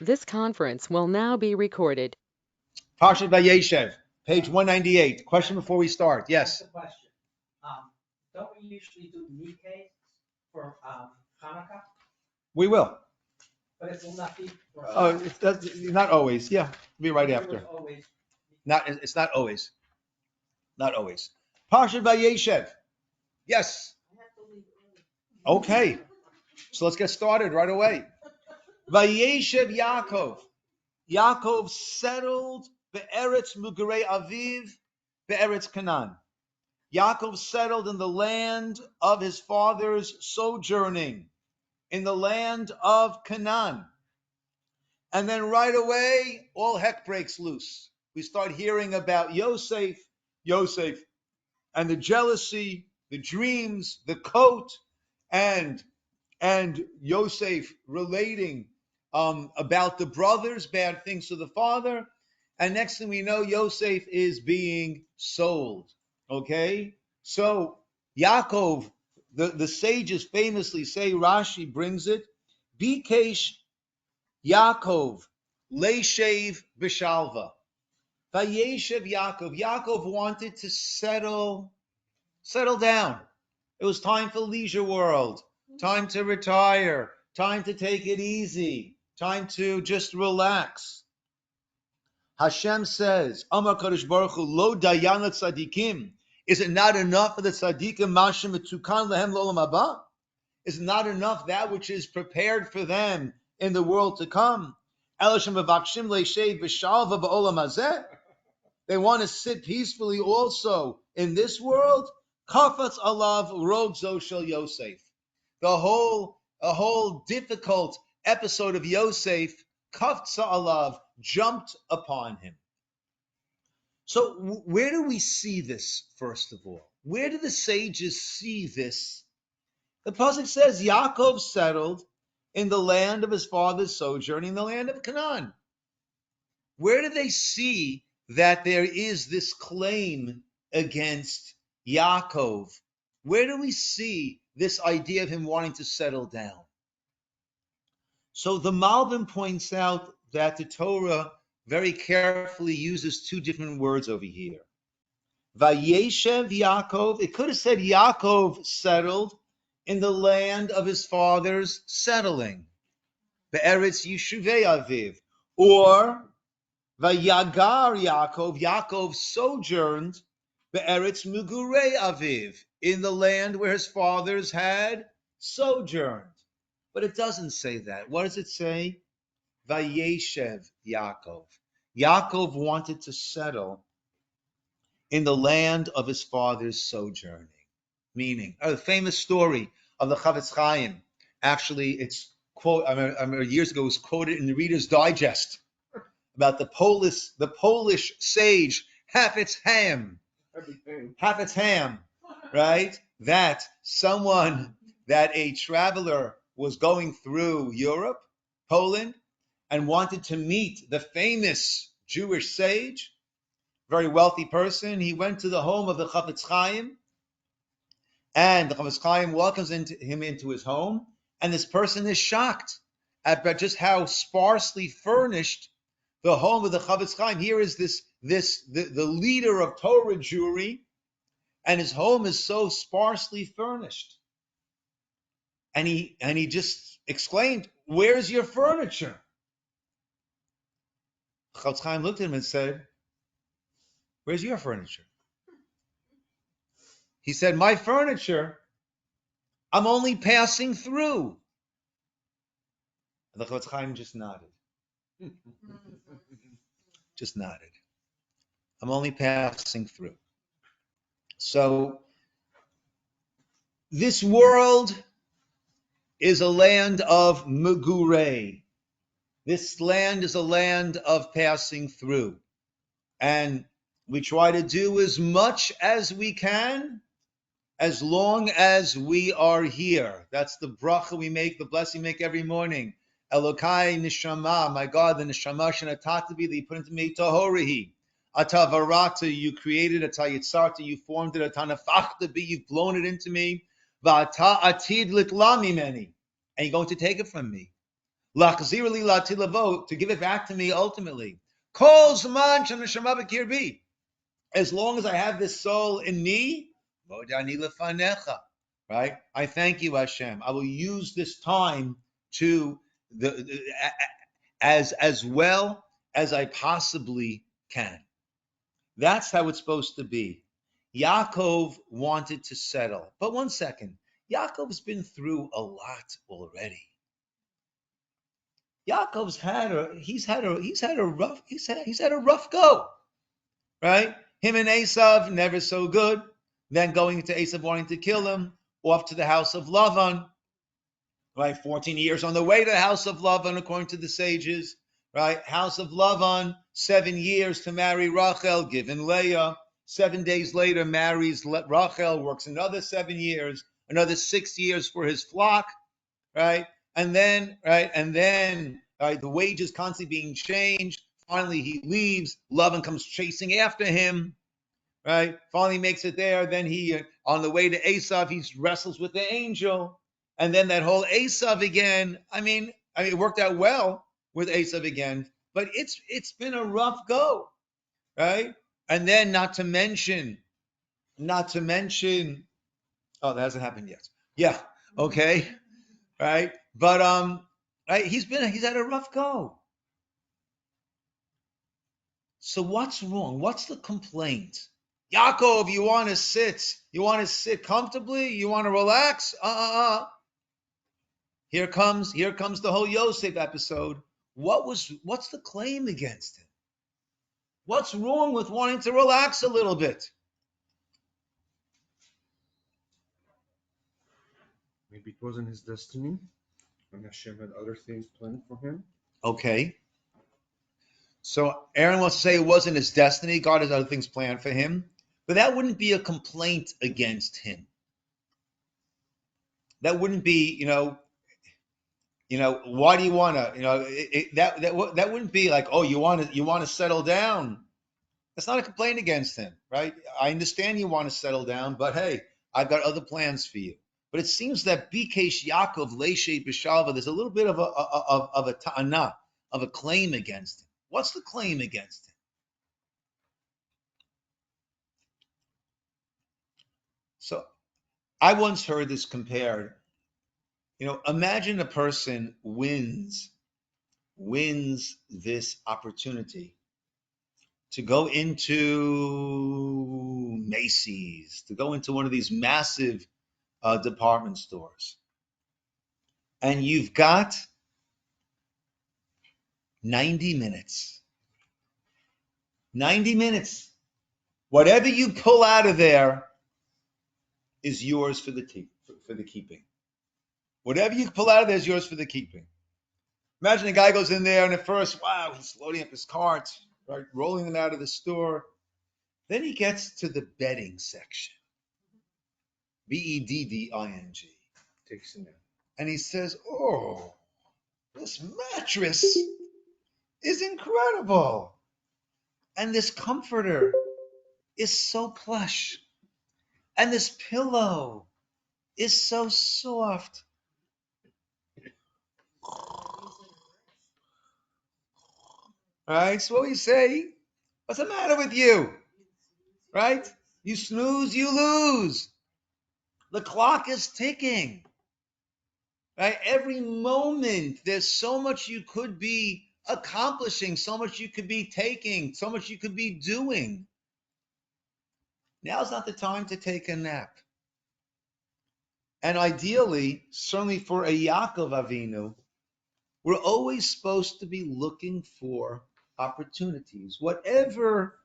This conference will now be recorded. Parsha Vayeshev, page 198. Question before we start. Yes. That's the question. Don't we usually do Nikkei for Hanukkah? We will. But it will not be for It's not always. Yeah, it'll be right after. Always. It's not always. Not always. Parsha Vayeshev. Yes. Okay. So let's get started right away. Vayeshev Yaakov. Yaakov settled be'eretz Mugurei Aviv be'eretz Canaan. Yaakov settled in the land of his father's sojourning, in the land of Canaan. And then right away, all heck breaks loose. We start hearing about Yosef, and the jealousy, the dreams, the coat, and Yosef relating about the brothers, bad things to the father. And next thing we know, Yosef is being sold. Okay? So Yaakov, the sages famously say, Rashi brings it, Bikesh Yaakov, Leishev Bishalva. Vayeshev Yaakov. Yaakov wanted to settle down. It was time for leisure world, time to retire, time to take it easy, time to just relax. Hashem says, Amar Kadosh Baruch Hu, Lo dayan tzadikim. Is it not enough for the tzadikim, Mashem etukan lehem lo'olam haba? Is it not enough that which is prepared for them in the world to come? Eloshem mevakshim leishev b'shalva ba'olam hazeh. They want to sit peacefully also in this world. Kafatz alav rogzo shel Yosef. A whole difficult episode of Yosef, kaftza alav, jumped upon him. So where do we see this, first of all? Where do the sages see this? The pasuk says Yaakov settled in the land of his father's sojourn, in the land of Canaan. Where do they see that there is this claim against Yaakov? Where do we see this idea of him wanting to settle down? So the Malbim points out that the Torah very carefully uses two different words over here. Vayeshev Yaakov, it could have said Yaakov settled in the land of his father's settling, Be'eretz Yishuvei Aviv, or Vayagar Yaakov, Yaakov sojourned Be'eretz Mugurei Aviv, in the land where his fathers had sojourned. But it doesn't say that. What does it say? Vayeshev Yaakov. Yaakov wanted to settle in the land of his father's sojourning. Meaning, a famous story of the Chavetz Chaim. Actually, it's I remember years ago, it was quoted in the Reader's Digest about the Polish sage Hafetz Haim, right? That a traveler was going through Europe, Poland, and wanted to meet the famous Jewish sage, very wealthy person. He went to the home of the Chavetz Chaim, and the Chavetz Chaim welcomes him into his home, and this person is shocked at just how sparsely furnished the home of the Chavetz Chaim. Here is the leader of Torah Jewry, and his home is so sparsely furnished. And he just exclaimed, "Where's your furniture?" Chavetz Chaim looked at him and said, "Where's your furniture?" He said, "My furniture, I'm only passing through." And the Chavetz Chaim just nodded. Just nodded. I'm only passing through. So this world is a land of Mugurei. This land is a land of passing through. And we try to do as much as we can as long as we are here. That's the bracha we make, the blessing we make every morning. Elokai neshama, my God, the neshama shenatatabi that you put into me, tahorihi. Ata varata, you created, ata yitzarta, you formed it, ata nafachta bi, you've blown it into me. Va'ata atid litla mimeni, and you're going to take it from me. Lachzir li latilavot, to give it back to me ultimately. Kol zman sheneshama b'kirbi. As long as I have this soul in me, modani lefanecha, right? I thank you, Hashem. I will use this time to as well as I possibly can. That's how it's supposed to be. Yaakov wanted to settle, but one second, Yaakov's been through a lot already. Yaakov's had a rough go, right? Him and Esav never so good. Then going to Esav wanting to kill him, off to the house of Lavan, right? 14 years on the way to the house of Lavan, according to the sages, right? House of Lavan, 7 years to marry Rachel, given Leah. 7 days later, marries Rachel, works another 7 years, another 6 years for his flock, right? And then, the wages constantly being changed. Finally, he leaves. Lavan comes chasing after him, right? Finally makes it there. Then he, on the way to Esav, he wrestles with the angel. And then that whole Esav again. I mean, it worked out well with Esav again, but it's been a rough go, right? And then not to mention, oh, that hasn't happened yet. Yeah, okay, right? But right, he's had a rough go. So what's wrong? What's the complaint? Yaakov, you want to sit? You want to sit comfortably? You want to relax? Here comes the whole Yosef episode. What's the claim against him? What's wrong with wanting to relax a little bit? Maybe it wasn't his destiny, and Hashem had other things planned for him. Okay. So Aaron wants to say it wasn't his destiny. God has other things planned for him. But that wouldn't be a complaint against him. That wouldn't be, why do you want to, that wouldn't be like, oh, you want to settle down. That's not a complaint against him, right? I understand you want to settle down, but hey, I've got other plans for you. But it seems that Bikesh Yaakov Leishe B'Shalva, there's a little bit of a ta'ana, of a claim against him. What's the claim against him? So I once heard this compared. Imagine a person wins this opportunity to go into Macy's, to go into one of these massive department stores. And you've got 90 minutes. 90 minutes. Whatever you pull out of there is yours for the keeping. Whatever you pull out of there is yours for the keeping. Imagine a guy goes in there and at first, wow, he's loading up his cart, right, rolling it out of the store. Then he gets to the bedding section. Bedding. Takes him in. And he says, oh, this mattress is incredible. And this comforter is so plush. And this pillow is so soft. Right? So what we say, what's the matter with you? Right? You snooze, you lose. The clock is ticking. Right? Every moment, there's so much you could be accomplishing, so much you could be taking, so much you could be doing. Now's not the time to take a nap. And ideally, certainly for a Yaakov Avinu, we're always supposed to be looking for opportunities. Whatever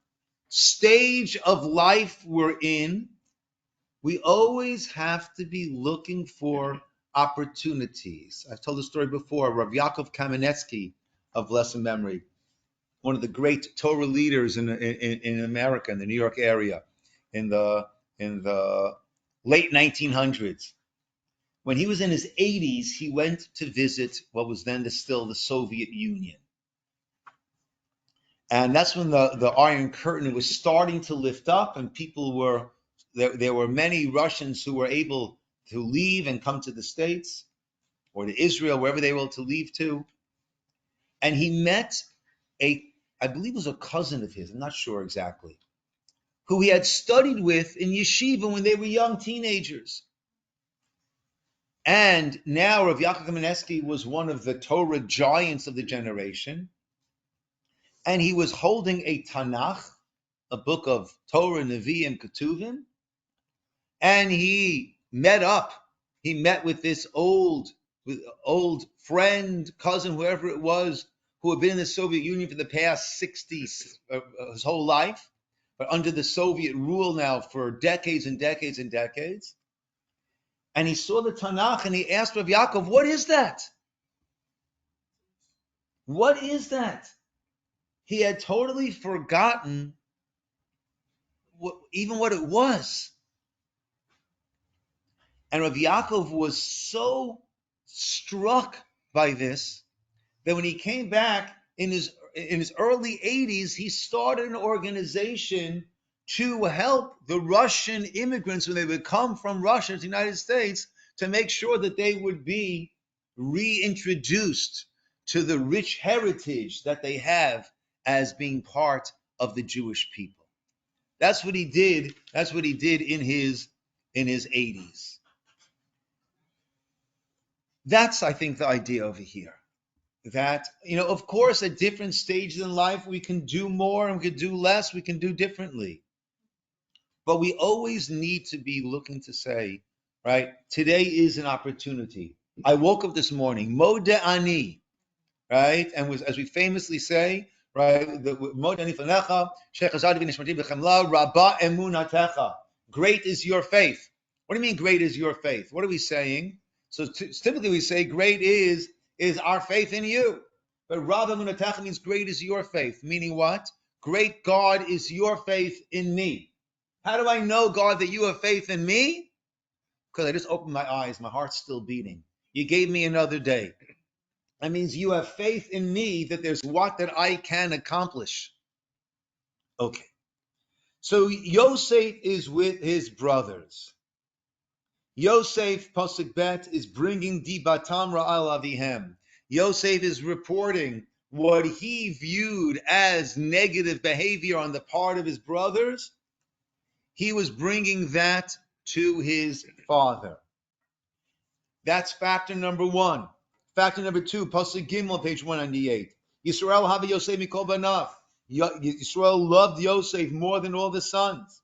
stage of life we're in, we always have to be looking for opportunities. I've told the story before. Rabbi Yaakov Kamenetsky of blessed memory, one of the great Torah leaders in America, in the New York area, in the late 1900s. When he was in his 80s, he went to visit what was then still the Soviet Union. And that's when the Iron Curtain was starting to lift up, and there were many Russians who were able to leave and come to the States or to Israel, wherever they were able to leave to. and he met I believe it was a cousin of his, I'm not sure exactly, who he had studied with in yeshiva when they were young teenagers. And now Rav Yaakov Kamenetsky was one of the Torah giants of the generation, and he was holding a Tanakh, a book of Torah, Nevi'im, Ketuvim, and he met with this old friend, cousin, whoever it was, who had been in the Soviet Union for the past 60s, his whole life, but under the Soviet rule now for decades and decades and decades. And he saw the Tanakh and he asked Rav Yaakov, what is that? What is that? He had totally forgotten even what it was. And Rav Yaakov was so struck by this that when he came back in his early 80s, he started an organization to help the Russian immigrants when they would come from Russia to the United States, to make sure that they would be reintroduced to the rich heritage that they have as being part of the Jewish people. That's what he did. That's what he did in his 80s. That's, I think, the idea over here. That, of course, at different stages in life, we can do more and we can do less, we can do differently. But we always need to be looking to say, right, today is an opportunity. I woke up this morning, Modeh Ani, right? And as we famously say, right, Modeh Ani Fanecha, Shechazadi v'nishmati b'chemla, Rabba emunatecha. Great is your faith. What do you mean great is your faith? What are we saying? So typically we say great is our faith in you. But Rabba emunatecha means great is your faith, meaning what? Great God is your faith in me. How do I know, God, that you have faith in me? Because I just opened my eyes, my heart's still beating. You gave me another day. That means you have faith in me that there's what that I can accomplish. Okay. So Yosef is with his brothers. Yosef, Pasuk Bet, is bringing dibatam ra'al avihem. Yosef is reporting what he viewed as negative behavior on the part of his brothers. He was bringing that to his father. That's factor number one. Factor number two, Pasuk Gimel, page 198. Yisroel hava Yosef mikol banav. Yisroel loved Yosef more than all the sons.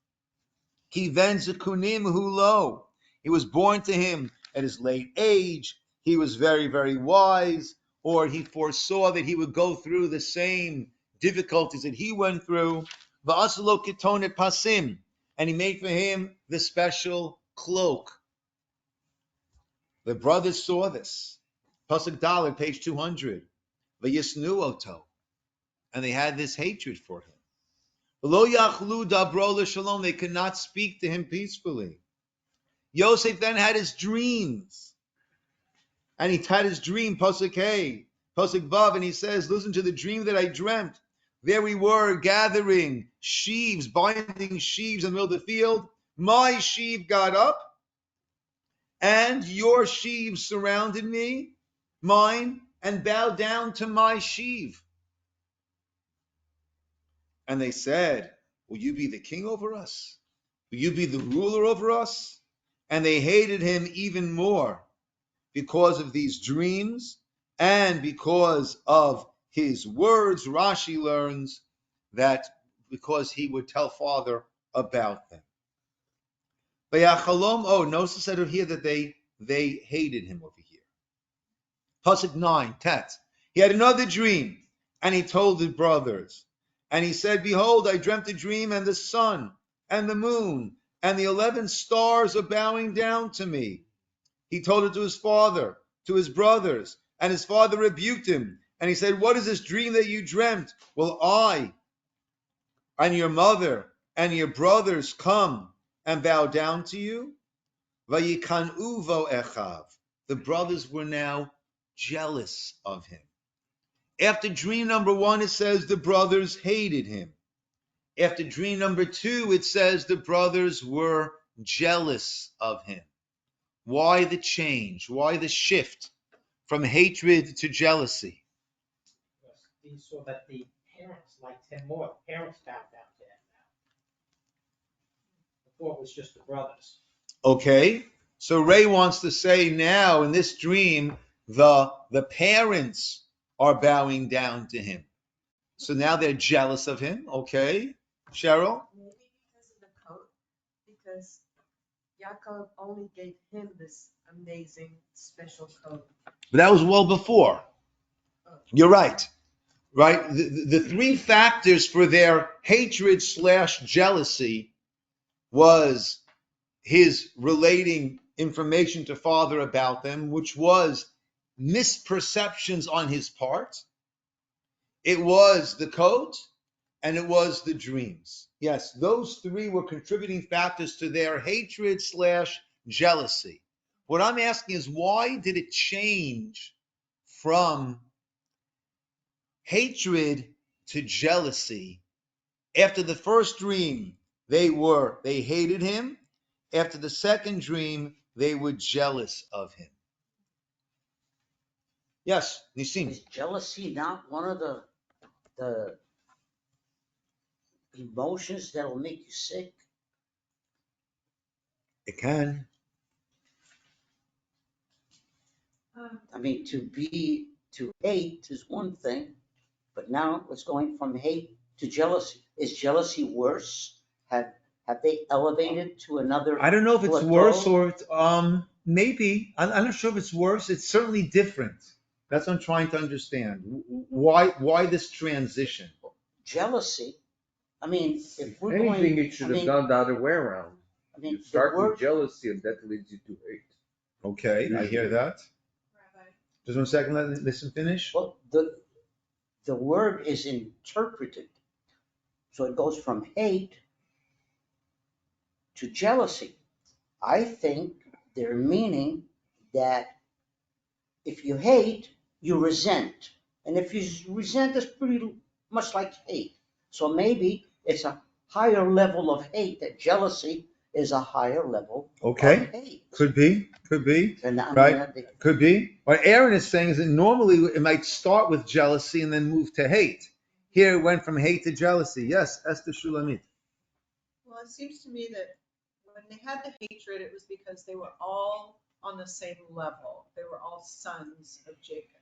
Ki ven zekunim hulo. He was born to him at his late age. He was very, very wise, or he foresaw that he would go through the same difficulties that he went through. Va'asalo kitonet pasim. And he made for him the special cloak. The brothers saw this. Pasuk Dalet, page 200. Vayisnu oto. And they had this hatred for him. Lo yachlu dabro l'shalom. They could not speak to him peacefully. Yosef then had his dreams. And he had his dream, Pasuk Hey, Pasuk Vav, and he says, listen to the dream that I dreamt. There we were gathering sheaves, binding sheaves in the middle of the field. My sheaf got up, and your sheaves surrounded me, mine, and bowed down to my sheaf. And they said, will you be the king over us? Will you be the ruler over us? And they hated him even more because of these dreams and because of his words. Rashi learns that because he would tell father about them. Notice it said over here that they hated him over here. Pasuk 9, Tet. He had another dream, and he told his brothers. And he said, behold, I dreamt a dream, and the sun and the moon and the 11 stars are bowing down to me. He told it to his father, to his brothers, and his father rebuked him. And he said, what is this dream that you dreamt? Will I and your mother and your brothers come and bow down to you? Vayikanu vo echav. The brothers were now jealous of him. After dream number 1, it says the brothers hated him. After dream number 2, it says the brothers were jealous of him. Why the change? Why the shift from hatred to jealousy? he saw that the parents liked him more. The parents bowed down to him now. Before it was just the brothers. Okay, so Ray wants to say now in this dream, the parents are bowing down to him. So now they're jealous of him. Okay, Cheryl? Maybe because of the coat, because Yaakov only gave him this amazing special coat. But that was well before. You're right. Right? The three factors for their hatred / jealousy was his relating information to father about them, which was misperceptions on his part. It was the coat, and it was the dreams. Yes, those three were contributing factors to their hatred / jealousy. What I'm asking is, why did it change from hatred to jealousy? After the first dream, they hated him. After the second dream, they were jealous of him. Yes, Nisim. Is jealousy not one of the emotions that'll make you sick? It can. I mean, to hate is one thing, but now it's going from hate to jealousy. Is jealousy worse? Have they elevated to another? I don't know if it's plateau? worse or it's, maybe. I'm not sure if it's worse. It's certainly different. That's what I'm trying to understand. Why this transition? Jealousy. I mean, if we're Anything, going, it should have gone the other way around. I mean, You start the word, with jealousy, and that leads you to hate. Okay, I hear that. Rabbi. Just 1 second, listen finish. well, the word is interpreted, so it goes from hate to jealousy. I think they're meaning that if you hate, you resent. And if you resent, it's pretty much like hate. So maybe it's a higher level of hate, that jealousy is a higher level Okay. of hate. Could be. And I mean, Right. Could be. What Aaron is saying is that normally it might start with jealousy and then move to hate. Here it went from hate to jealousy. Yes, Esther Shulamit. Well, it seems to me that when they had the hatred, it was because they were all on the same level. They were all sons of Jacob.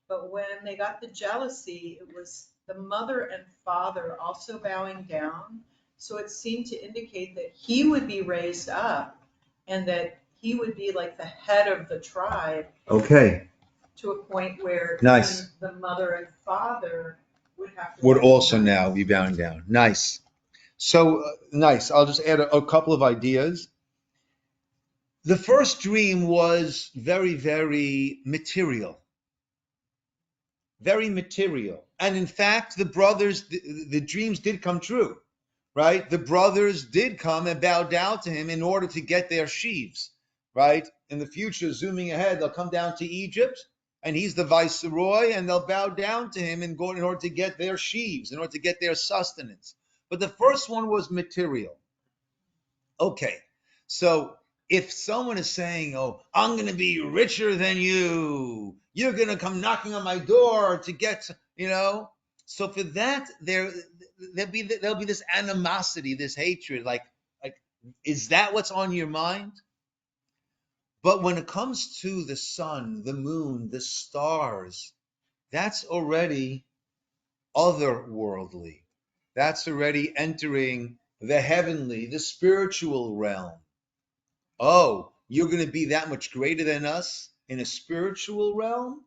But when they got the jealousy, it was the mother and father also bowing down. So it seemed to indicate that he would be raised up and that he would be like the head of the tribe. Okay. To a point where Nice. the mother and father would have to. Would also now be bowing down. Nice. So nice. I'll just add a couple of ideas. The first dream was very, very material. Very material. And in fact, the brothers, the dreams did come true, right? The brothers did come and bow down to him in order to get their sheaves, right? In the future, zooming ahead, they'll come down to Egypt, and he's the viceroy, and they'll bow down to him and go in order to get their sheaves, in order to get their sustenance. But the first one was material. Okay, so if someone is saying, oh, I'm going to be richer than you, you're going to come knocking on my door to get, so for that, there'll be this animosity, this hatred, like, is that what's on your mind? But when it comes to the sun, the moon, the stars, that's already otherworldly. That's already entering the heavenly, the spiritual realm. Oh, you're going to be that much greater than us in a spiritual realm?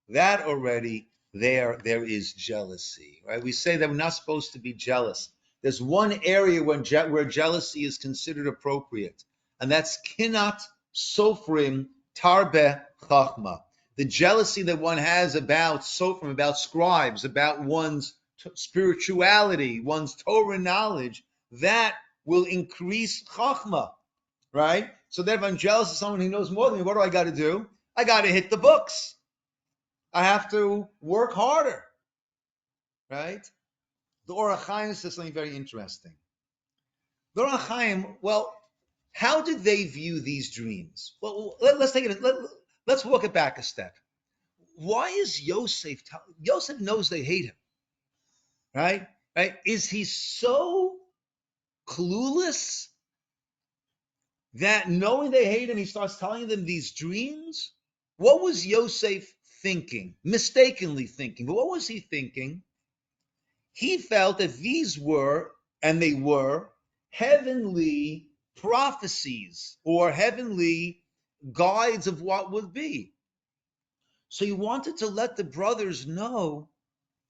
That already, there is jealousy, right? We say that we're not supposed to be jealous. There's one area where jealousy is considered appropriate, and that's kinat sofrim tarbe chachma. The jealousy that one has about sofrim, about scribes, about one's spirituality, one's Torah knowledge, that will increase chachma. Right? So that if I'm jealous of someone who knows more than me, what do I got to do? I got to hit the books. I have to work harder. Right? The Orach Chaim says something very interesting. The Orach Chaim, well, how did they view these dreams? Well, let's take it. Let's walk it back a step. why is Yosef? Yosef knows they hate him, right? Right? Is he so clueless that knowing they hate him, he starts telling them these dreams? What was Yosef thinking? Mistakenly thinking. But what was he thinking? He felt that these were, and they were, heavenly prophecies or heavenly guides of what would be. So he wanted to let the brothers know,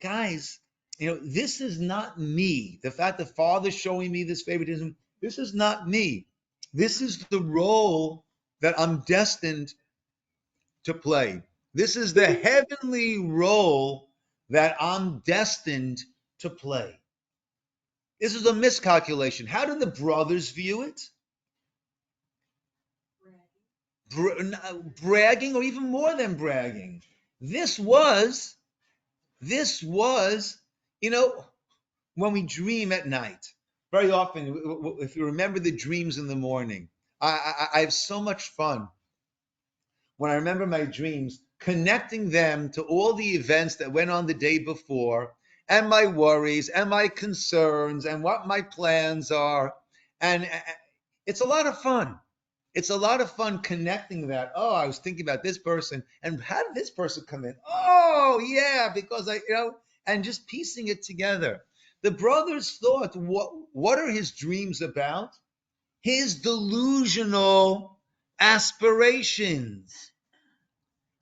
guys, this is not me. The fact that Father's showing me this favoritism, this is not me. This is the role that I'm destined to play. This is the heavenly role that I'm destined to play. This is a miscalculation. How did the brothers view it? Bragging, or even more than bragging. This was, when we dream at night. Very often, if you remember the dreams in the morning, I have so much fun when I remember my dreams, connecting them to all the events that went on the day before, and my worries, and my concerns, and what my plans are. And it's a lot of fun. It's a lot of fun connecting that. Oh, I was thinking about this person, and how did this person come in? Oh, yeah, because and just piecing it together. The brothers thought, what are his dreams about? His delusional aspirations.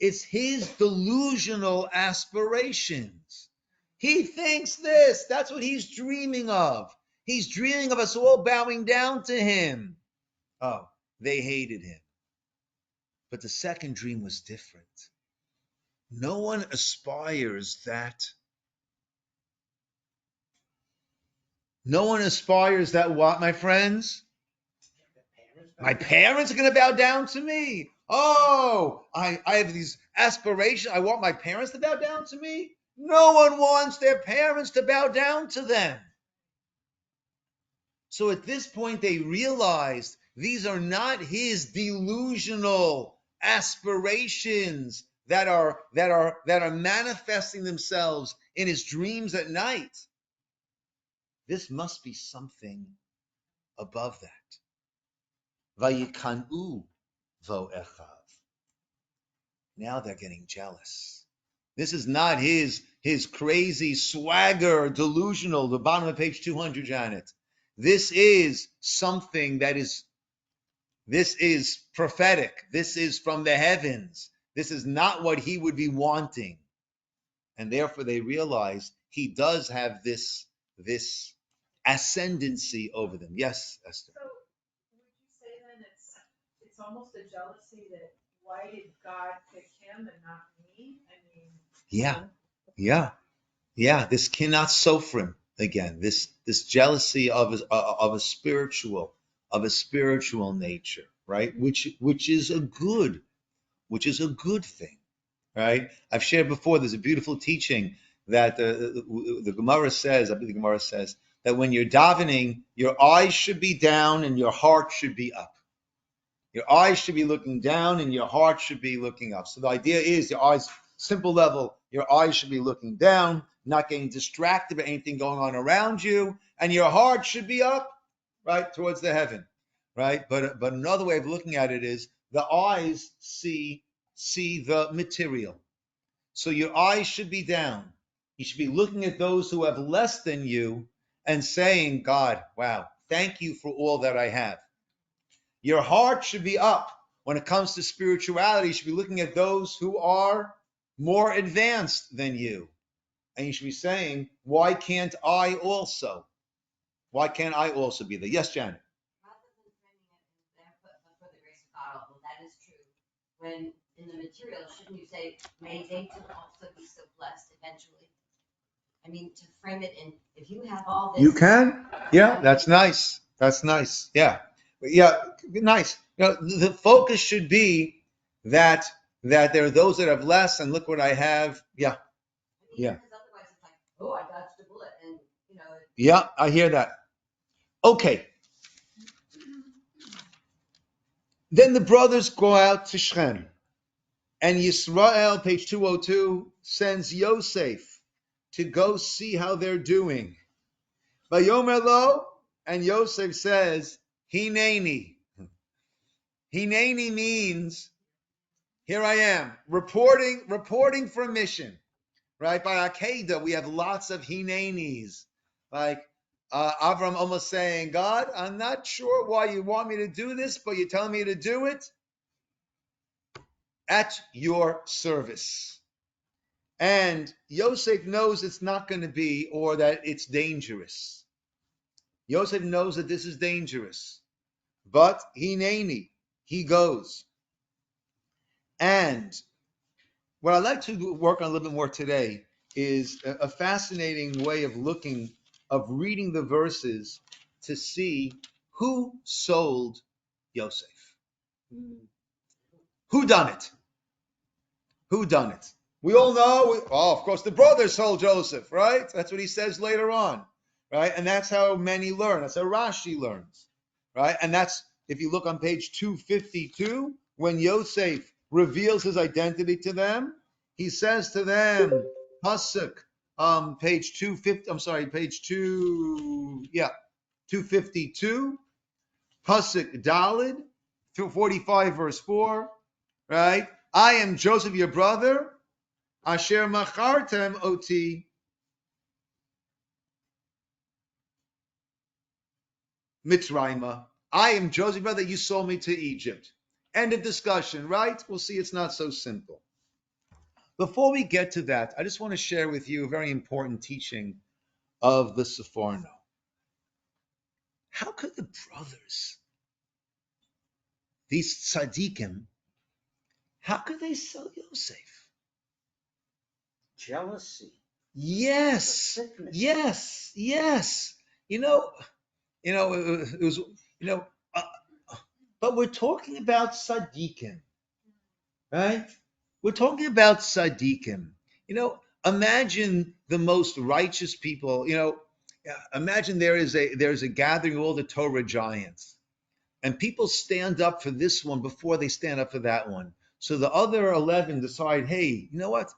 It's his delusional aspirations. He thinks this. That's what he's dreaming of. He's dreaming of us all bowing down to him. Oh, they hated him. But the second dream was different. No one aspires that. No one aspires that what, my friends? My parents are going to bow down to me. Oh, I have these aspirations. I want my parents to bow down to me. No one wants their parents to bow down to them. So at this point, they realized these are not his delusional aspirations that are manifesting themselves in his dreams at night. This must be something above that. Vayikanu vo echav. Now they're getting jealous. This is not his crazy swagger, delusional, the bottom of page 200, Janet. This is something this is prophetic. This is from the heavens. This is not what he would be wanting. And therefore they realize he does have this ascendancy over them. Yes, Esther. So would you say then it's almost a jealousy that why did God pick him and not me? I mean, Yeah. This kinat sofrim again. This jealousy of a spiritual nature, right? Which is a good thing, right? I've shared before. There's a beautiful teaching that the Gemara says. I believe the Gemara says that when you're davening, your eyes should be down and your heart should be up. Your eyes should be looking down and your heart should be looking up. So the idea is your eyes, simple level, your eyes should be looking down, not getting distracted by anything going on around you, and your heart should be up, right, towards the heaven, right? But another way of looking at it is the eyes see the material. So your eyes should be down. You should be looking at those who have less than you and saying, God, wow, thank you for all that I have. Your heart should be up. When it comes to spirituality, you should be looking at those who are more advanced than you. And you should be saying, why can't I also? Why can't I also be there? Yes, Janet. Rather than framing it there, but for the grace of God, although that is true, when in the material, shouldn't you say, may they too also be so blessed eventually? I mean, to frame it in, if you have all this. You can? Yeah, that's nice. That's nice. Yeah. Nice. The focus should be that there are those that have less, and look what I have. Yeah. Because otherwise it's like, oh, I dodged a bullet, and Yeah, I hear that. Okay. Then the brothers go out to Shechem, And Yisroel, page 202, sends Yosef to go see how they're doing. Vayomer lo, and Yosef says, Hineni. Hineni means, here I am, reporting for mission. Right? By Akedah, we have lots of Hinenis. Like Avram almost saying, God, I'm not sure why you want me to do this, but you're telling me to do it at your service. And Yosef knows it's not going to be, or that it's dangerous. Yosef knows that this is dangerous. But Hineni, he goes. And what I'd like to work on a little bit more today is a fascinating way of reading the verses to see who sold Yosef. Who done it? Who done it? We all know, of course, the brothers sold Joseph, right? That's what he says later on, right? And that's how many learn. That's how Rashi learns, right? And that's, if you look on page 252, when Yosef reveals his identity to them, he says to them, Pasuk, page 250, I'm sorry, page 252, Pasuk Dalid, 245 verse 4, right? I am Joseph, your brother, Asher machartem oti Mitzrayma. I am Joseph, brother, you sold me to Egypt. End of discussion, right? We'll see it's not so simple. Before we get to that, I just want to share with you a very important teaching of the Seforno. How could the brothers, these tzaddikim, how could they sell Yosef? Jealousy. Yes, yes. It was, uh, but we're talking about tzaddikim, right? We're talking about tzaddikim. Imagine the most righteous people. Imagine there's a gathering of all the Torah giants, and people stand up for this one before they stand up for that one. So the other 11 decide, hey, you know what?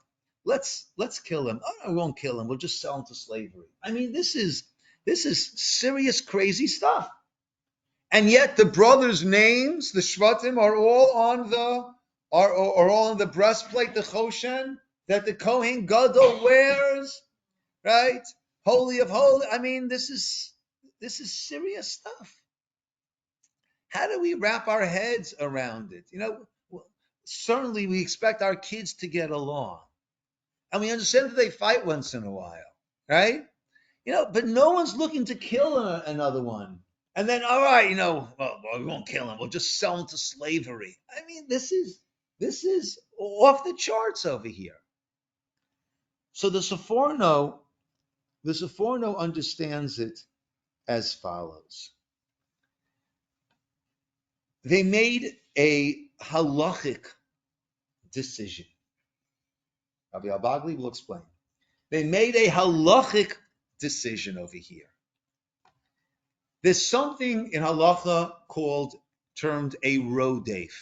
Let's kill him. Oh, no, we won't kill him. We'll just sell him to slavery. I mean, this is serious, crazy stuff. And yet the brothers' names, the Shvatim, are all on the breastplate, the Choshen, that the Kohen Gadol wears, right? Holy of holy. I mean, this is serious stuff. How do we wrap our heads around it? Certainly we expect our kids to get along. And we understand that they fight once in a while, right? But no one's looking to kill another one. And then, all right, well, we won't kill him. We'll just sell him to slavery. I mean, this is off the charts over here. So the Seforno understands it as follows. They made a halachic decision. Rabbi Al-Bagli will explain. They made a halachic decision over here. There's something in halacha termed a rodef.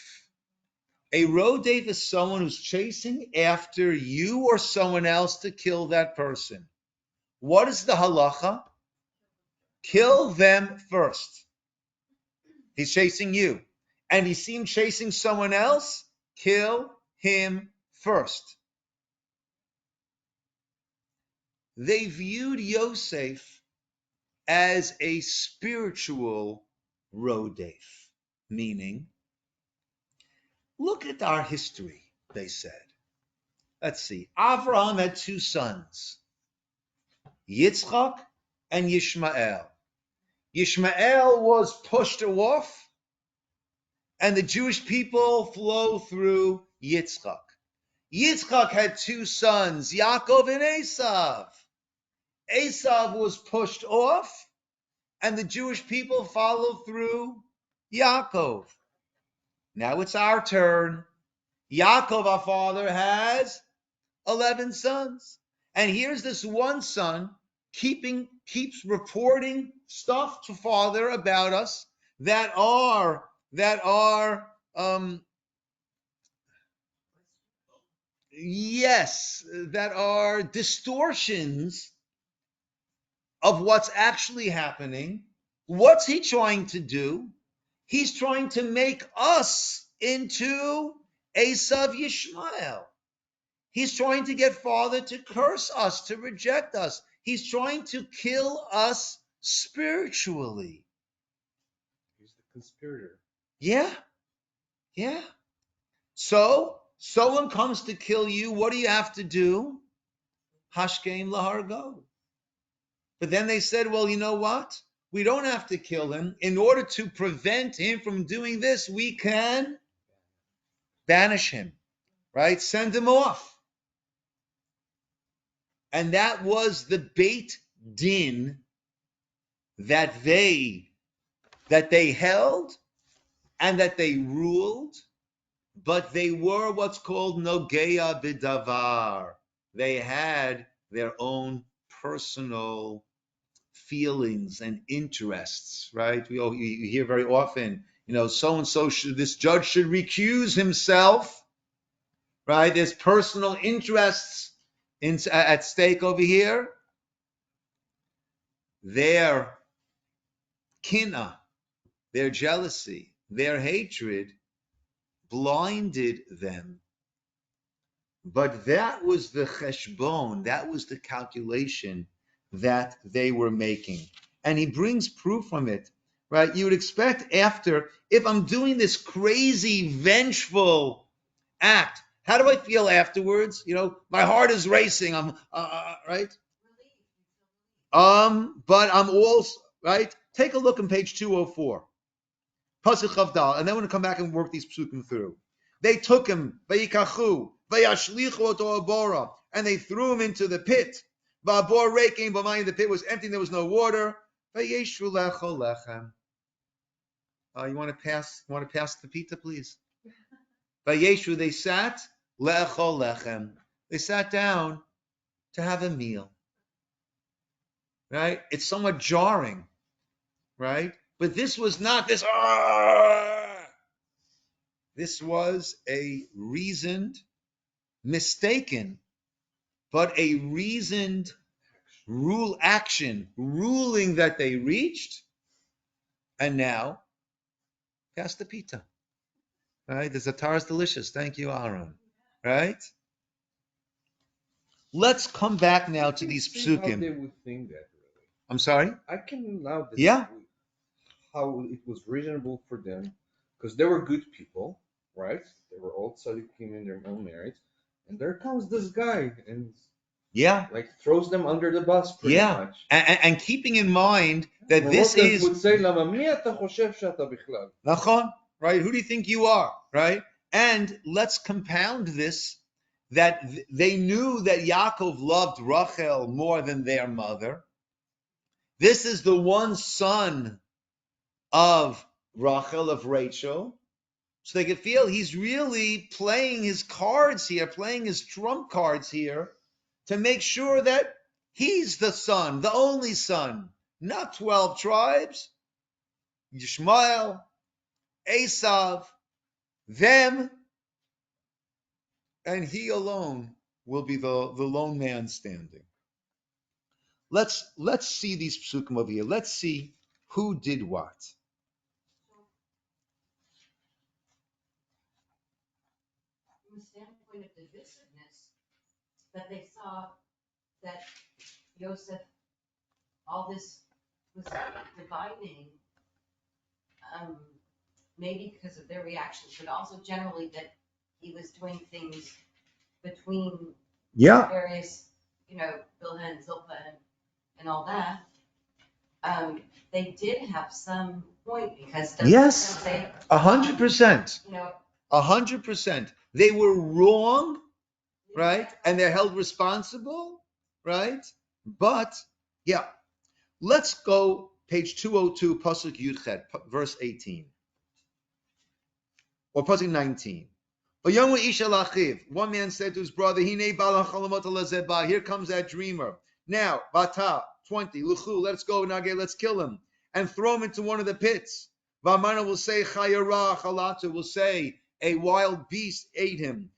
A rodef is someone who's chasing after you or someone else to kill that person. What is the halacha? Kill them first. He's chasing you. And you see him chasing someone else, kill him first. They viewed Yosef as a spiritual rodef, meaning, look at our history, they said. Let's see. Avraham had two sons, Yitzchak and Yishmael. Yishmael was pushed off, and the Jewish people flow through Yitzchak. Yitzchak had two sons, Yaakov and Esav. Esav was pushed off, and the Jewish people follow through Yaakov. Now it's our turn. Yaakov, our father, has 11 sons. And here's this one son keeps reporting stuff to father about us that are yes, that are distortions of what's actually happening. What's he trying to do? He's trying to make us into Esav Yishmael. He's trying to get Father to curse us, to reject us. He's trying to kill us spiritually. He's the conspirator. Yeah, yeah. So, someone comes to kill you, what do you have to do? Hashkeim lahargo. But then they said, well, you know what? We don't have to kill him. In order to prevent him from doing this, we can banish him, right? Send him off. And that was the Beit Din that they held and that they ruled, but they were what's called Nogeya Bidavar. They had their own personal feelings and interests, right? You hear very often, so and so this judge should recuse himself, right? There's personal interests at stake over here. Their kina, their jealousy, their hatred blinded them. But that was the cheshbon, that was the calculation that they were making. And he brings proof from it, right? You would expect after, if I'm doing this crazy, vengeful act, how do I feel afterwards? My heart is racing. I'm right. But I'm also right. Take a look on page 204, Pasuk Chavdal, and then we're going to come back and work these psukim through. They took him, vayikachu, vayashlichu oto abora, and they threw him into the pit. Va'abor rekein b'mayim, the pit was empty, there was no water. Vayeshu lecho lechem. You want to pass the pita, please? Vayeshu, they sat lecho lechem. They sat down to have a meal. Right? It's somewhat jarring, right? But this was not this. This was a reasoned, mistaken, but a reasoned ruling that they reached, and now pass the pita. Right? The zatar is delicious. Thank you, Aaron. Right? Let's come back now to these psukim. How they would think that, really. I'm sorry? I can allow this. Yeah. How it was reasonable for them, because they were good people, right? They were all tzaddikim in their own marriage, and there comes this guy and throws them under the bus pretty much. And keeping in mind that this is would say, "Lama mi ata choshev she'ata bichlal?" Nachon, right? Who do you think you are, right? And let's compound this, that they knew that Yaakov loved Rachel more than their mother. This is the one son of Rachel, of Rachel. So they could feel he's really playing his cards here, playing his trump cards here, to make sure that he's the son, the only son, not 12 tribes, Yishmael, Esav, them, and he alone will be the lone man standing. Let's see these psukim over here. Let's see who did what. From the standpoint of divisiveness, that they saw that Yosef, all this was dividing, maybe because of their reactions, but also generally that he was doing things between various, Bilhah and Zilpah and all that. They did have some point, because yes, 100%. 100%. They were wrong, right? And they're held responsible, right? But let's go page 202, pasuk Yudchet, verse 18, or pasuk 19. One man said to his brother, here comes that dreamer. Now, Bata, 20, Luchu, let's go, Nage, let's kill him, and throw him into one of the pits. Vamana will say, Chayara, Chalata will say, a wild beast ate him.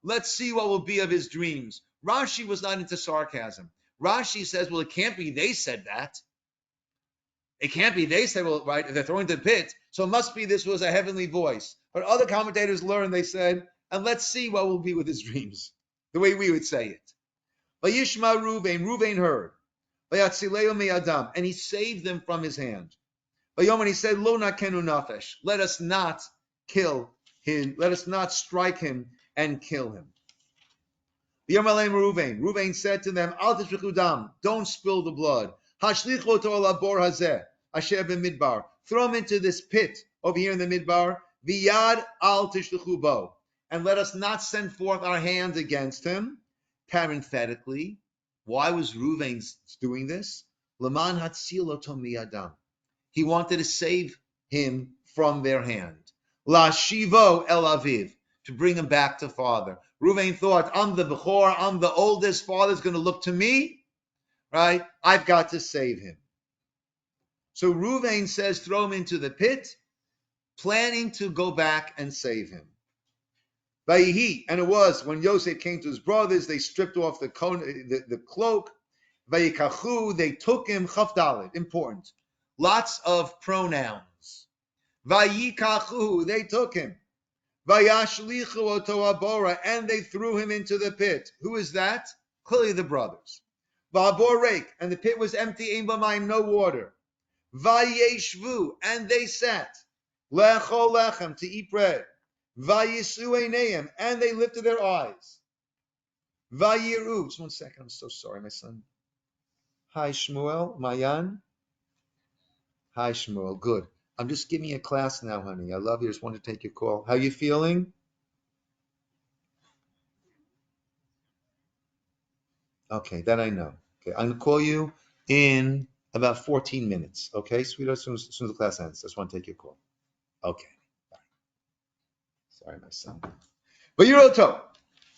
Let's see what will be of his dreams. Rashi was not into sarcasm. Rashi says, well, it can't be they said that. It can't be they said, well, right, they're thrown into the pit, so it must be this was a heavenly voice. But other commentators learned, they said, and let's see what will be with his dreams, the way we would say it. Vayishma Ruvain heard. Vayatzileo miyadam, and he saved them from his hand. Vayoman, he said, Lo nakenu nafesh, let us not kill him, let us not strike him and kill him. Ruvain said to them, Al tishrichu dam, don't spill the blood. Hashlichu oto ala bor hazeh, asher b'midbar, throw him into this pit over here in the midbar. V'yad al tishlichu bo, and let us not send forth our hands against him. Parenthetically, why was Ruvain doing this? Leman hatzil oto miyadam. He wanted to save him from their hand. La shivo el aviv, to bring him back to father. Ruvain thought, I'm the Bechor, I'm the oldest, father's going to look to me, right? I've got to save him. So Ruvain says, throw him into the pit, planning to go back and save him. Vayihi, and it was when Yosef came to his brothers, they stripped off the cloak. Vayikachu, they took him, Chavdalit, important. Lots of pronouns. Vayikachu, they took him. Vayashlichu oto abora, and they threw him into the pit. Who is that? Clearly the brothers. Va'abor reik, and the pit was empty, ein b'mayim, no water. Vayeshvu, and they sat. Lechol lechem, to eat bread. Vayisu eineim, and they lifted their eyes. Vayiru, just 1 second, I'm so sorry, my son. Hi, Shmuel, Mayan. Hi, Shmuel, good. I'm just giving you a class now, honey. I love you. Just wanted to take your call. How you feeling? Okay, that I know. Okay, I'm going to call you in about 14 minutes. Okay, sweetheart, as soon as the class ends. I just want to take your call. Okay, bye. Sorry, my son. But you're Oto,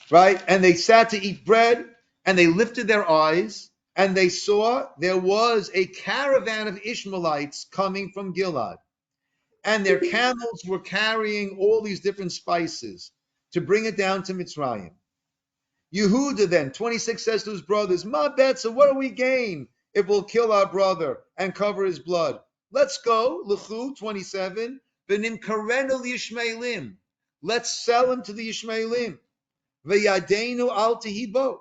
right? And they sat to eat bread, and they lifted their eyes, and they saw there was a caravan of Ishmaelites coming from Gilad. And their camels were carrying all these different spices to bring it down to Mitzrayim. Yehuda then, 26, says to his brothers, Ma bet, so what do we gain if we'll kill our brother and cover his blood? Let's go, Lechu, 27, Benim Karenu Yishmaelim. Let's sell him to the Yishmaelim. V'yadeinu al tehibo.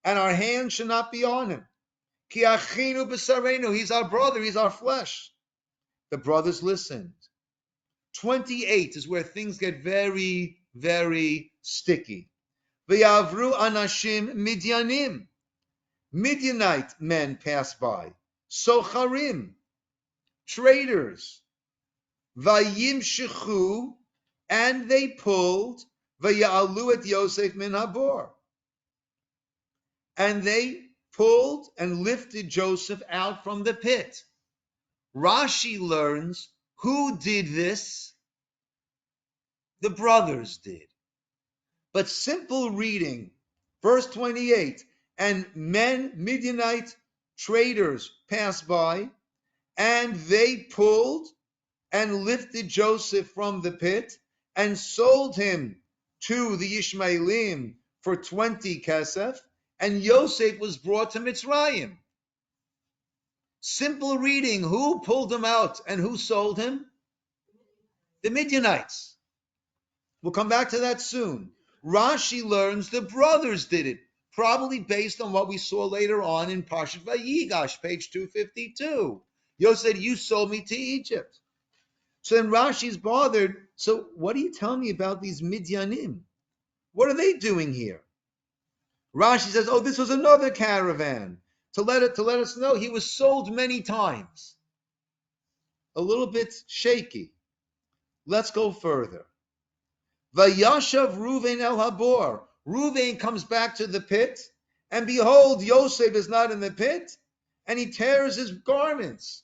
And our hands should not be on him. Ki achinu b'sarenu. He's our brother, he's our flesh. The brothers listened. 28 is where things get very, very sticky. V'yavru anashim midyanim. Midianite men pass by. Socharim, traders. Vayimshechu, and they pulled. V'ya'alu et Yosef min habor. And they pulled and lifted Joseph out from the pit. Rashi learns, who did this? The brothers did. But simple reading, verse 28, and men, Midianite traders passed by, and they pulled and lifted Joseph from the pit and sold him to the Ishmaelim for 20 kesef, and Yosef was brought to Mitzrayim. Simple reading, who pulled him out and who sold him? The Midianites. We'll come back to that soon. Rashi learns the brothers did it, probably based on what we saw later on in Parsha Vayigash, page 252. Yosef said, you sold me to Egypt. So then Rashi's bothered, so what are you telling me about these Midianim? What are they doing here? Rashi says, oh, this was another caravan. To let us know he was sold many times. A little bit shaky. Let's go further. Vayashav Ruvain el Habor. Ruvain comes back to the pit, and behold, Yosef is not in the pit, and he tears his garments.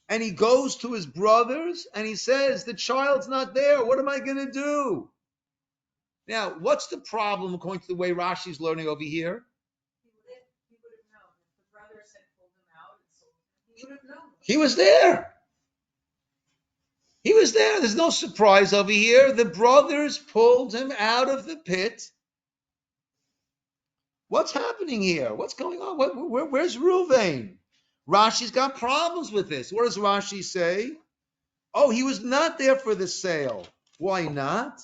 And he goes to his brothers, and he says, the child's not there. What am I going to do? Now, what's the problem according to the way Rashi's learning over here? He would have known. If the brothers had pulled him out and sold him, he would have known. He was there. He was there. There's no surprise over here. The brothers pulled him out of the pit. What's happening here? What's going on? Where's Reuven? Rashi's got problems with this. What does Rashi say? Oh, he was not there for the sale. Why not?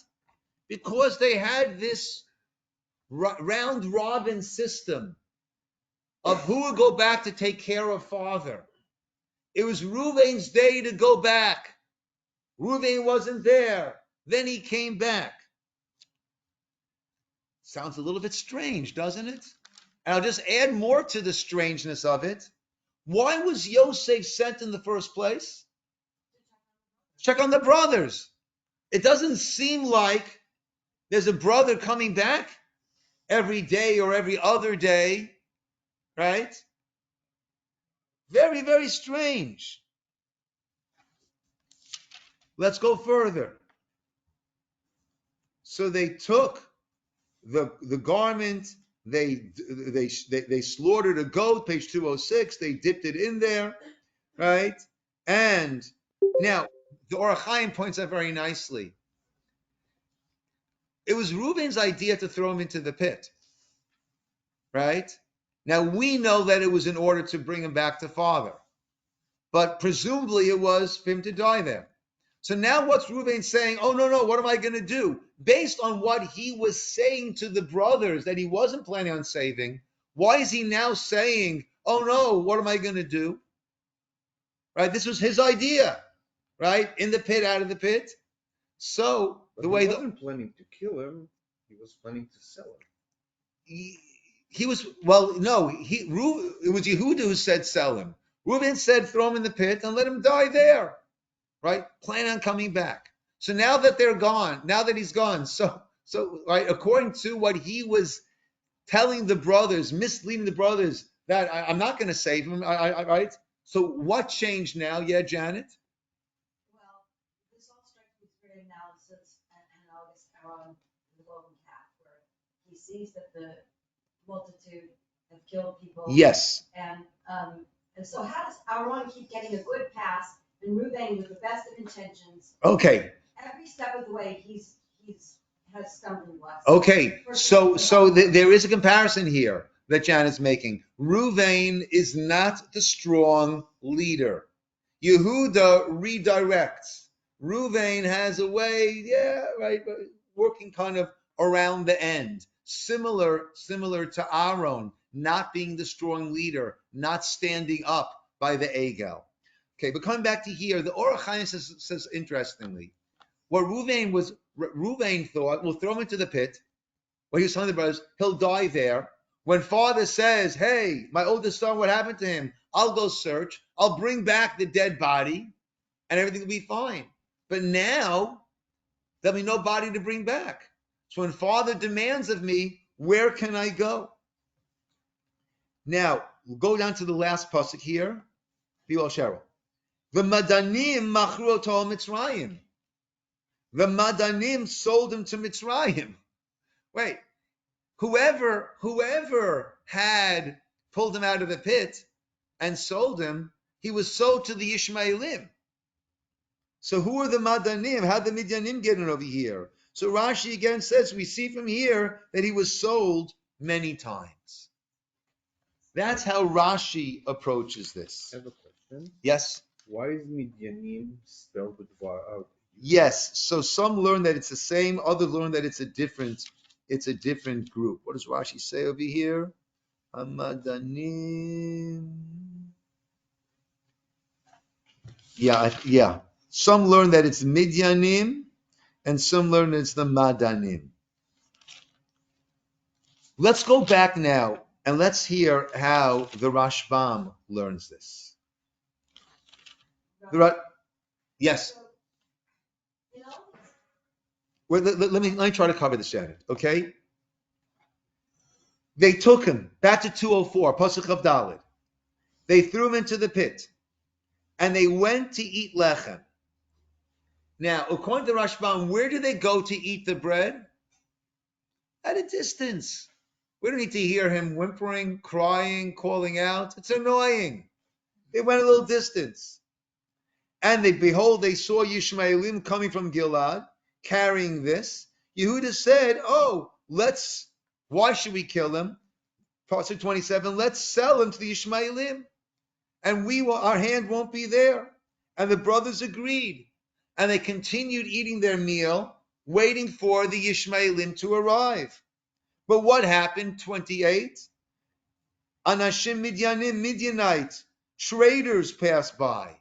Because they had this round robin system of who would go back to take care of father. It was Reuven's day to go back. Reuven wasn't there. Then he came back. Sounds a little bit strange, doesn't it? And I'll just add more to the strangeness of it. Why was Yosef sent in the first place? Check on the brothers. It doesn't seem like there's a brother coming back every day or every other day, right? Very, very strange. Let's go further. So they took the garment, they slaughtered a goat, page 206, they dipped it in there, right? And now the Orach Chaim points out very nicely. It was Reuben's idea to throw him into the pit, right? Now we know that it was in order to bring him back to father, but presumably it was for him to die there. So now what's Reuben saying? Oh, no, what am I going to do? Based on what he was saying to the brothers that he wasn't planning on saving, why is he now saying, oh, no, what am I going to do? Right? This was his idea, right? In the pit, out of the pit. So But the he way wasn't planning to kill him. He was planning to sell him. he was, well, no, it was Yehuda who said sell him. Reuben said throw him in the pit and let him die there. Right? Plan on coming back. So now that they're gone, now that he's gone, so right, according to what he was telling the brothers, misleading the brothers, that I'm not going to save him, right? So what changed now? Yeah, Janet? Well, this all strikes me as very analysis and August Aaron in the golden calf, where he sees that the multitude have killed people. Yes. And so how does Aaron keep getting a good pass and Reuben with the best of intentions? Okay. Every step of the way, he's has stumbling blocks. Okay. So there is a comparison here that Janet's making. Reuven is not the strong leader. Yehuda redirects. Reuven has a way, working kind of around the end. Similar to Aaron, not being the strong leader, not standing up by the Egel. Okay, but coming back to here, the Orach Chaim says interestingly, what Reuven thought, we'll throw him into the pit. When he was telling the brothers, he'll die there. When father says, hey, my oldest son, what happened to him? I'll go search. I'll bring back the dead body and everything will be fine. But now there'll be no body to bring back. So when father demands of me, where can I go? Now, we'll go down to the last pasuk here. Biol Cheryl. The Madanim machru oto Mitzrayim. The Madanim sold him to Mitzrayim. Wait, whoever had pulled him out of the pit and sold him, he was sold to the Ishmaelim. So who are the Madanim? How did the Midyanim get in over here? So Rashi again says, we see from here that he was sold many times. That's how Rashi approaches this. I have a question. Yes? Why is Midyanim spelled with Y? Yes. So some learn that it's the same, others learn that it's a different group. What does Rashi say over here? Madanim. Yeah. Some learn that it's Midyanim, and some learn that it's the Madanim. Let's go back now, and let's hear how the Rashbam learns this. Yes. Well, let me try to cover this, Janet, okay? They took him back to 204, Pasuk of Dalet. They threw him into the pit, and they went to eat lechem. Now, according to Rashbam, where do they go to eat the bread? At a distance. We don't need to hear him whimpering, crying, calling out. It's annoying. They went a little distance. And behold, they saw Yishmaelim coming from Gilad, carrying this. Yehuda said, oh, why should we kill him? Parsha 27, let's sell him to the Yishmaelim. And our hand won't be there. And the brothers agreed. And they continued eating their meal, waiting for the Yishmaelim to arrive. But what happened? 28. Anashim Midyanim, Midianite, traders passed by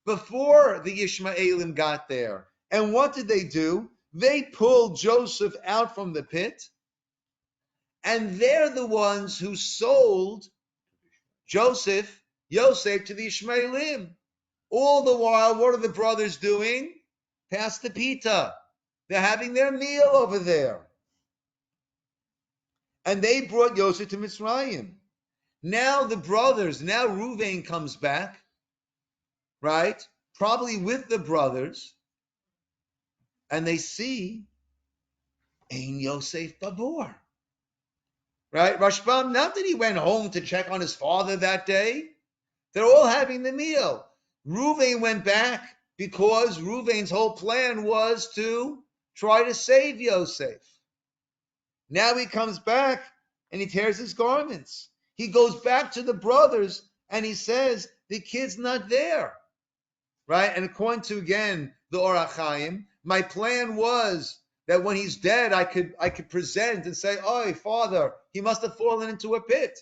before the Yishmaelim got there. And what did they do? They pulled Joseph out from the pit, and they're the ones who sold Yosef to the Yishmaelim. All the while, what are the brothers doing? Pass the pita. They're having their meal over there. And they brought Yosef to Mitzrayim. Now the brothers, now Reuven comes back, right? Probably with the brothers. And they see Ein Yosef Babor. Right? Rashbam, not that he went home to check on his father that day. They're all having the meal. Reuven went back because Reuven's whole plan was to try to save Yosef. Now he comes back and he tears his garments. He goes back to the brothers and he says, the kid's not there. Right? And according to, again, the Orach Chaim, my plan was that when he's dead, I could present and say, oh, father, he must have fallen into a pit.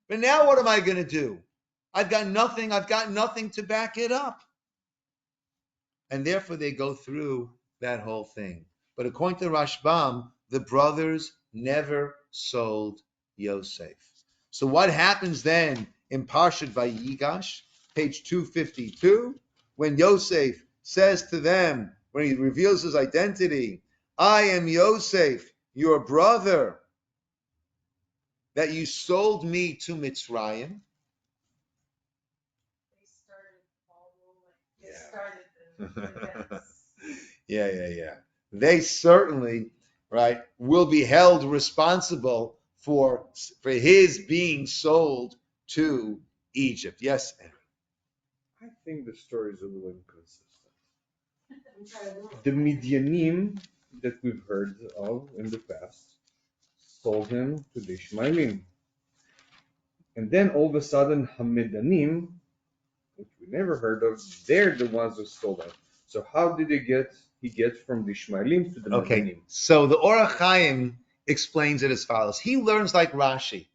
But now what am I going to do? I've got nothing to back it up. And therefore they go through that whole thing. But according to Rashbam, the brothers never sold Yosef. So what happens then in Parshat Vayigash, page 252, when Yosef says to them, when he reveals his identity, I am Yosef, your brother, that you sold me to Mitzrayim. They started the events. Yeah. They certainly, right, will be held responsible for his being sold to Egypt. Yes, Aaron. I think the story is a little inconsistent. The Midianim that we've heard of in the past sold him to the Ishmaelim. And then all of a sudden, Hamedanim, which we never heard of, they're the ones who sold him. So how did he get from the Ishmaelim to the Midianim? Okay, so the Orach Chaim explains it as follows. He learns like Rashi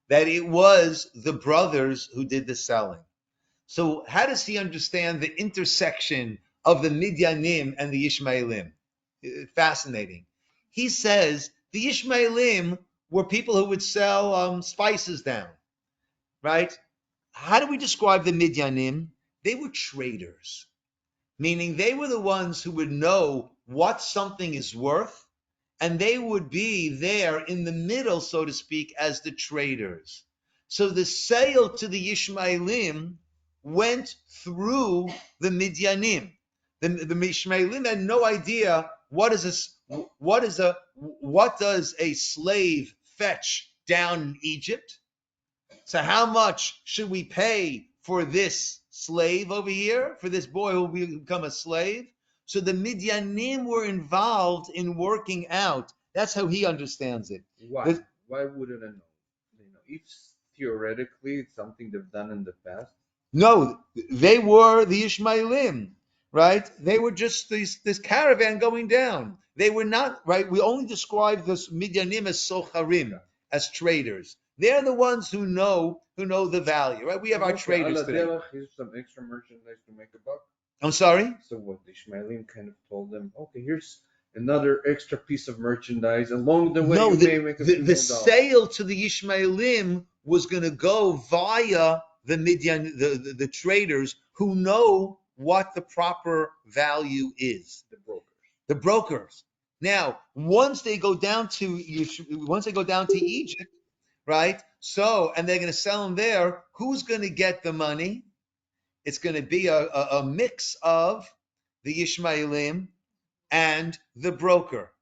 that it was the brothers who did the selling. So how does he understand the intersection of the Midyanim and the Ishmaelim? Fascinating. He says the Ishmaelim were people who would sell spices down, right? How do we describe the Midyanim? They were traders, meaning they were the ones who would know what something is worth, and they would be there in the middle, so to speak, as the traders. So the sale to the Ishmaelim went through the Midyanim. The Ishmaelim had no idea what does a slave fetch down in Egypt. So how much should we pay for this slave over here, for this boy who will become a slave? So the Midyanim were involved in working out. That's how he understands it. Why? Why wouldn't I know? If theoretically it's something they've done in the past. No, they were the Ishmaelim, right? They were just this caravan going down. They were not, right? We only describe this Midyanim as socharim, as traders. They're the ones who know the value, right? We have our traders today. Here's some extra merchandise to make a buck. I'm sorry? So what, the Ishmaelim kind of told them, okay, here's another extra piece of merchandise. Along the way, no, the sale to the Ishmaelim was going to go via the Midyan, the traders who know what the proper value is. The brokers. Now, once they go down to Egypt, right? So, and they're going to sell them there. Who's going to get the money? It's going to be a mix of the Ishmaelim and the broker.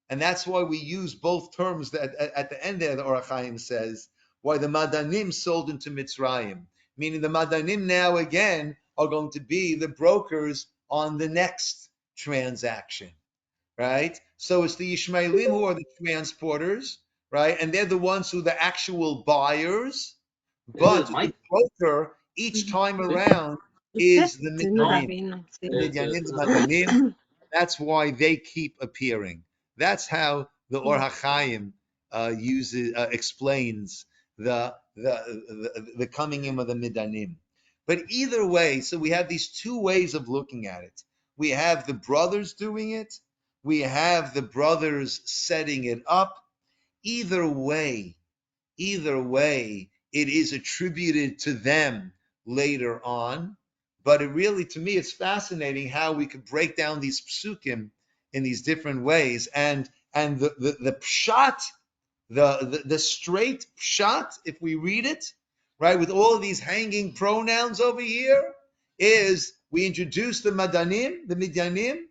And that's why we use both terms that at the end there, the Orach Chaim says, why the Madanim sold into Mitzrayim. Meaning the Madanim now again are going to be the brokers on the next transaction, right? So it's the Yishmaelim who are the transporters, right? And they're the ones who are the actual buyers. But the broker each time around is the Midyanim. The Midyanim, the Madanim. That's why they keep appearing. That's how the Or HaChaim explains the coming in of the Midanim. But either way, so we have these two ways of looking at it. We have the brothers doing it. We have the brothers setting it up. Either way, it is attributed to them later on. But it really, to me, it's fascinating how we could break down these psukim in these different ways. And the pshat, the straight pshat, if we read it, right, with all of these hanging pronouns over here, is we introduce the madanim, the midyanim,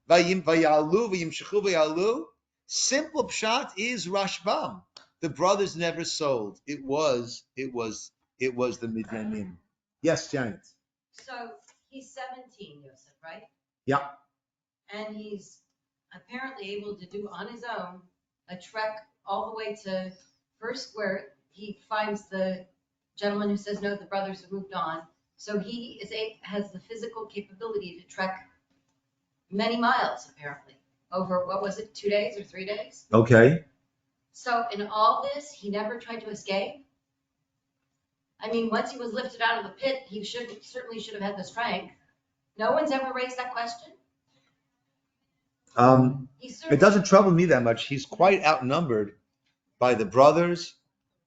vayalu, vayimshechu vayalu. Simple pshat is Rashbam. The brothers never sold. It was the midyanim. Yes, Janet. So he's 17, Yosef, right? Yeah. And he's apparently able to do on his own a trek all the way to first where he finds the gentleman who says no, the brothers have moved on. So he has the physical capability to trek many miles, apparently, over, what was it, 2 days or 3 days? Okay. So in all this, he never tried to escape? I mean, once he was lifted out of the pit, he certainly should have had the strength. No one's ever raised that question? It doesn't trouble me that much. He's quite outnumbered by the brothers,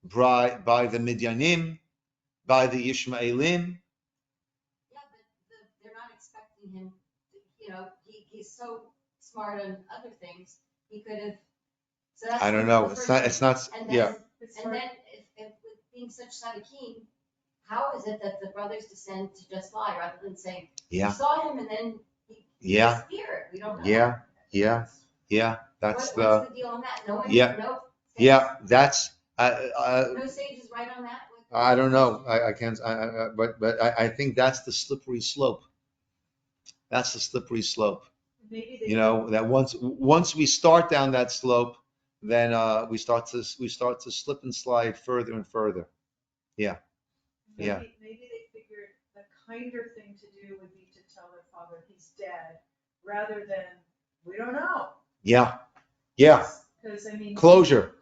by the Midyanim, by the Yishmaelim. Yeah, but they're not expecting him, he's so smart on other things, he could have. So that's I don't know. It's not. And then, Yeah. And then if with being such Sadiqim, how is it that the brothers descend to just lie rather than saying, Yeah. we saw him and then he Yeah. disappeared? We don't know. Yeah. That's what's the deal on that? No one, Yeah. no. Yeah. That's. No sage is right on that. I don't know. I can't. But I think that's the slippery slope. That's the slippery slope. Maybe they That once we start down that slope, then we start to slip and slide further and further. Yeah. Maybe they figured the kinder thing to do would be to tell their father he's dead, rather than we don't know. Yeah. Because I mean Closure.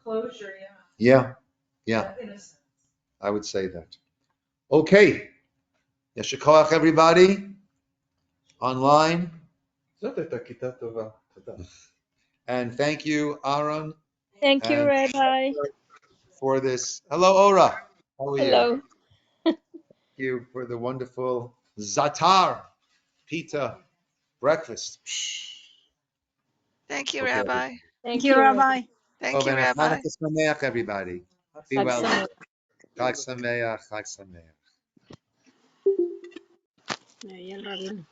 Yeah. In a sense. I would say that. Okay. Yasher koach, everybody online. And thank you, Aaron. Thank you, and Rabbi. For this. Hello, Ora. How are you? Hello. Thank you for the wonderful Zatar pita breakfast. Thank you, Okay. Rabbi. Thank you, Rabbi. Thank you, Rabbi. Chag Sameach, everybody. Be Chag well. Sameach. Chag Sameach. Chag Sameach. Yeah, Rabbi.